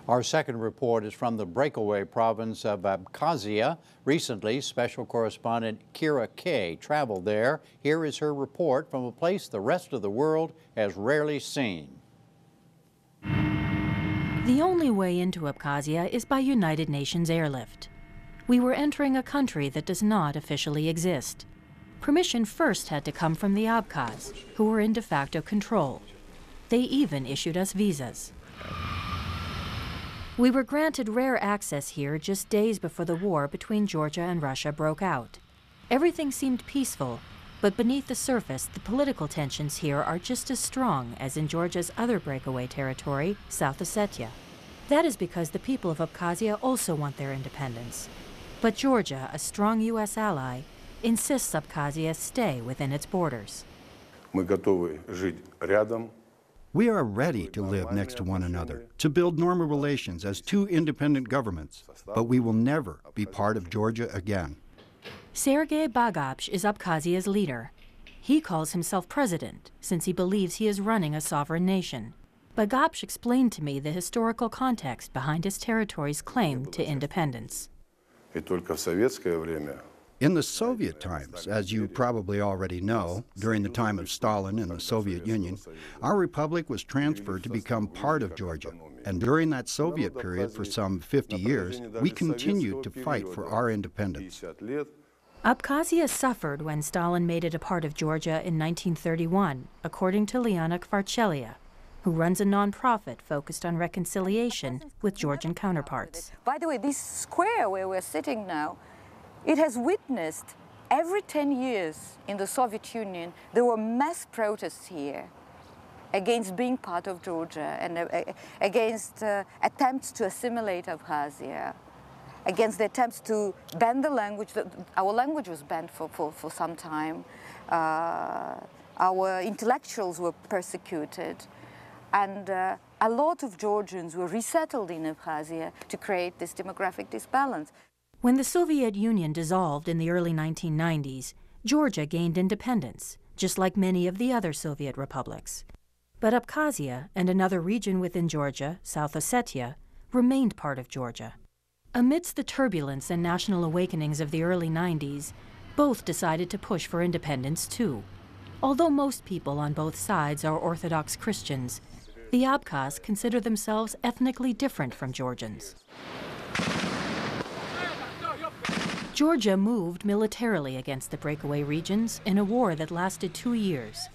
Our second report is from the breakaway province of Abkhazia. Recently, special correspondent Kira Kay traveled there. Here is her report from a place the rest of the world has rarely seen. The only way into Abkhazia is by United Nations airlift. We were entering a country that does not officially exist. Permission first had to come from the Abkhaz, who were in de facto control. They even issued us visas. We were granted rare access here just days before the war between Georgia and Russia broke out. Everything seemed peaceful, but beneath the surface, the political tensions here are just as strong as in Georgia's other breakaway territory, South Ossetia. That is because the people of Abkhazia also want their independence. But Georgia, a strong U.S. ally, insists Abkhazia stay within its borders. We are ready to live next to one another, to build normal relations as two independent governments, but we will never be part of Georgia again. Sergei Bagapsh is Abkhazia's leader. He calls himself president, since he believes he is running a sovereign nation. Bagapsh explained to me the historical context behind his territory's claim to independence. In the Soviet times, as you probably already know, during the time of Stalin and the Soviet Union, our republic was transferred to become part of Georgia. And during that Soviet period, for some 50 years, we continued to fight for our independence. Abkhazia suffered when Stalin made it a part of Georgia in 1931, according to Liana Kvarchelia, who runs a nonprofit focused on reconciliation with Georgian counterparts. By the way, this square where we're sitting now, it has witnessed every 10 years in the Soviet Union, there were mass protests here against being part of Georgia and against attempts to assimilate Abkhazia, against the attempts to ban the language. Our language was banned for some time. Our intellectuals were persecuted. And a lot of Georgians were resettled in Abkhazia to create this demographic disbalance. When the Soviet Union dissolved in the early 1990s, Georgia gained independence, just like many of the other Soviet republics. But Abkhazia and another region within Georgia, South Ossetia, remained part of Georgia. Amidst the turbulence and national awakenings of the early 90s, both decided to push for independence too. Although most people on both sides are Orthodox Christians, the Abkhaz consider themselves ethnically different from Georgians. Georgia moved militarily against the breakaway regions in a war that lasted 2 years.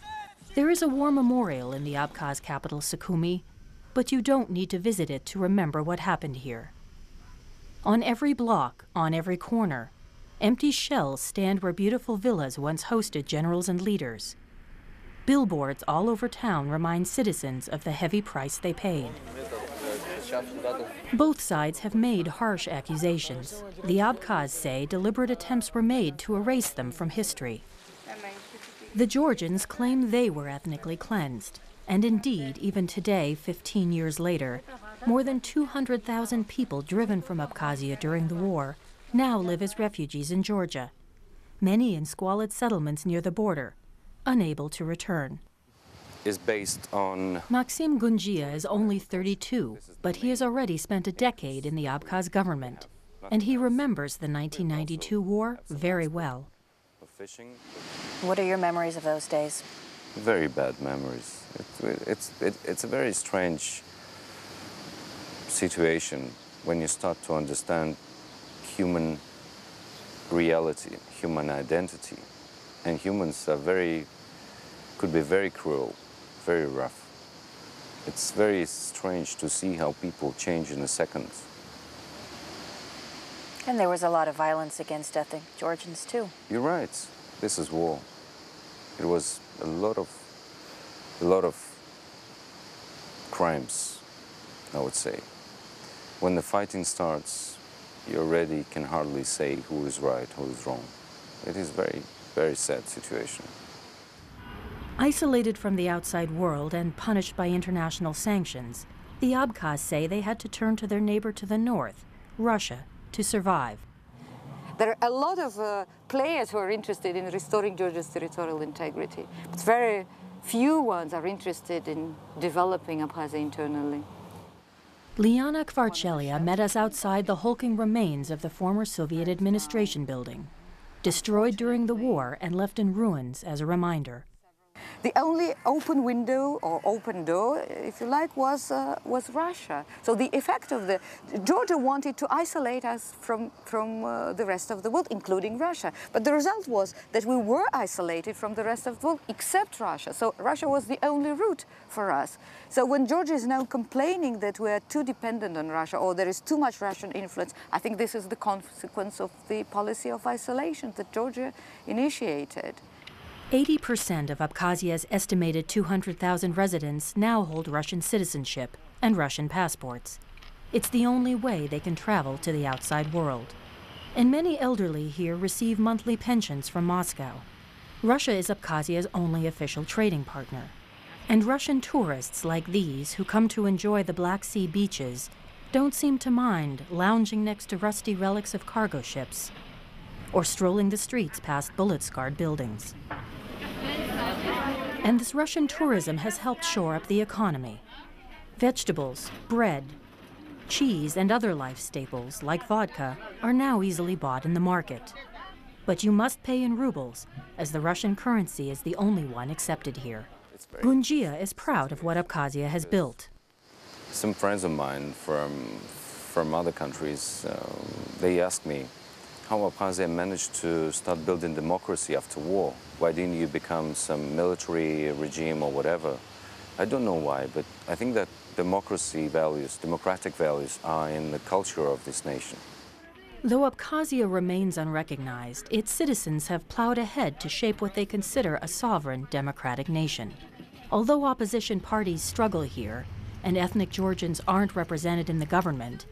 There is a war memorial in the Abkhaz capital, Sukhumi, but you don't need to visit it to remember what happened here. On every block, on every corner, empty shells stand where beautiful villas once hosted generals and leaders. Billboards all over town remind citizens of the heavy price they paid. Both sides have made harsh accusations. The Abkhaz say deliberate attempts were made to erase them from history. The Georgians claim they were ethnically cleansed. And indeed, even today, 15 years later, more than 200,000 people driven from Abkhazia during the war now live as refugees in Georgia, many in squalid settlements near the border, unable to return. Is based on... Maxim Gungia is only 32, but he has already spent a decade in the Abkhaz government, and he remembers the 1992 war very well. What are your memories of those days? Very bad memories. It's a very strange situation when you start to understand human reality, human identity. And humans are could be very cruel, very rough. It's very strange to see how people change in a second. And there was a lot of violence against ethnic Georgians, too. You're right. This is war. It was a lot of crimes, I would say. When the fighting starts, you already can hardly say who is right, who is wrong. It is very, very sad situation. Isolated from the outside world and punished by international sanctions, the Abkhaz say they had to turn to their neighbor to the north, Russia, to survive. There are a lot of players who are interested in restoring Georgia's territorial integrity, but very few ones are interested in developing Abkhazia internally. Liana Kvarchelia met us outside the hulking remains of the former Soviet administration building, destroyed during the war and left in ruins as a reminder. The only open window or open door, if you like, was Russia. So the effect of Georgia wanted to isolate us from the rest of the world, including Russia. But the result was that we were isolated from the rest of the world except Russia. So Russia was the only route for us. So when Georgia is now complaining that we are too dependent on Russia or there is too much Russian influence, I think this is the consequence of the policy of isolation that Georgia initiated. 80% of Abkhazia's estimated 200,000 residents now hold Russian citizenship and Russian passports. It's the only way they can travel to the outside world. And many elderly here receive monthly pensions from Moscow. Russia is Abkhazia's only official trading partner. And Russian tourists like these who come to enjoy the Black Sea beaches don't seem to mind lounging next to rusty relics of cargo ships or strolling the streets past bullet-scarred buildings. And this Russian tourism has helped shore up the economy. Vegetables, bread, cheese, and other life staples, like vodka, are now easily bought in the market. But you must pay in rubles, as the Russian currency is the only one accepted here. Gunjia is proud of what Abkhazia has built. Some friends of mine from other countries, they asked me, how Abkhazia managed to start building democracy after war. Why didn't you become some military regime or whatever? I don't know why, but I think that democracy values, democratic values, are in the culture of this nation. Though Abkhazia remains unrecognized, its citizens have plowed ahead to shape what they consider a sovereign, democratic nation. Although opposition parties struggle here, and ethnic Georgians aren't represented in the government,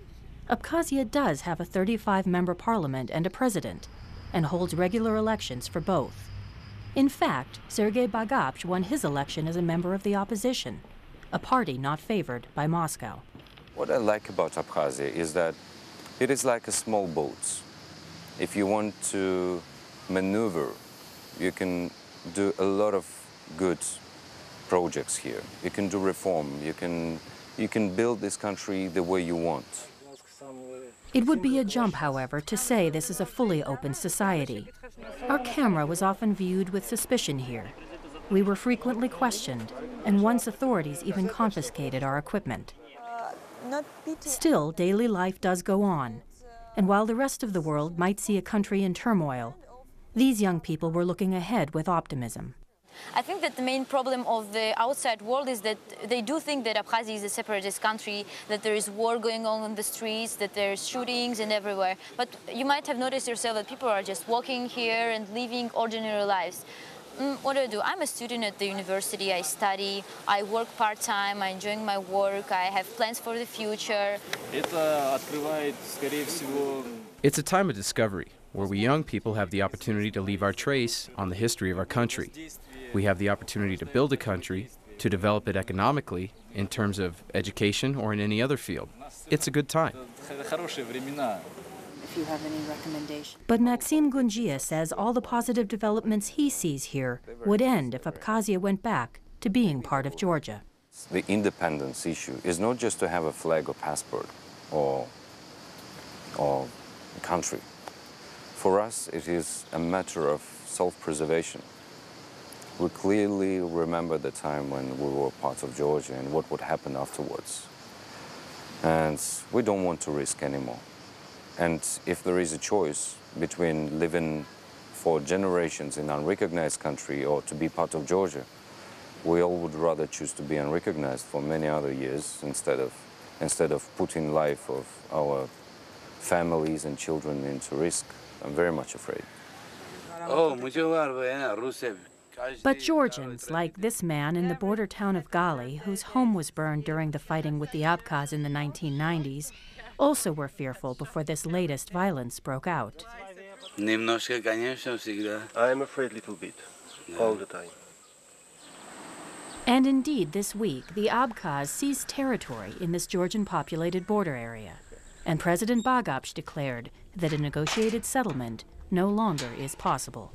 Abkhazia does have a 35-member parliament and a president, and holds regular elections for both. In fact, Sergei Bagapsh won his election as a member of the opposition, a party not favored by Moscow. What I like about Abkhazia is that it is like a small boat. If you want to maneuver, you can do a lot of good projects here. You can do reform. You can build this country the way you want. It would be a jump, however, to say this is a fully open society. Our camera was often viewed with suspicion here. We were frequently questioned, and once authorities even confiscated our equipment. Still, daily life does go on, and while the rest of the world might see a country in turmoil, these young people were looking ahead with optimism. I think that the main problem of the outside world is that they do think that Abkhazia is a separatist country, that there is war going on in the streets, that there's shootings and everywhere. But you might have noticed yourself that people are just walking here and living ordinary lives. What do? I'm a student at the university. I study, I work part-time, I'm enjoying my work, I have plans for the future. It's a time of discovery, where we young people have the opportunity to leave our trace on the history of our country. We have the opportunity to build a country, to develop it economically, in terms of education or in any other field. It's a good time. If you have any recommendations. But Maxim Gunjia says all the positive developments he sees here would end if Abkhazia went back to being part of Georgia. The independence issue is not just to have a flag or passport or a country. For us, it is a matter of self-preservation. We clearly remember the time when we were part of Georgia and what would happen afterwards. And we don't want to risk anymore. And if there is a choice between living for generations in an unrecognized country or to be part of Georgia, we all would rather choose to be unrecognized for many other years instead of putting life of our families and children into risk. I'm very much afraid. But Georgians, like this man in the border town of Gali, whose home was burned during the fighting with the Abkhaz in the 1990s, also were fearful before this latest violence broke out. I am afraid a little bit, all the time. And indeed, this week, the Abkhaz seized territory in this Georgian-populated border area. And President Bagapsh declared that a negotiated settlement no longer is possible.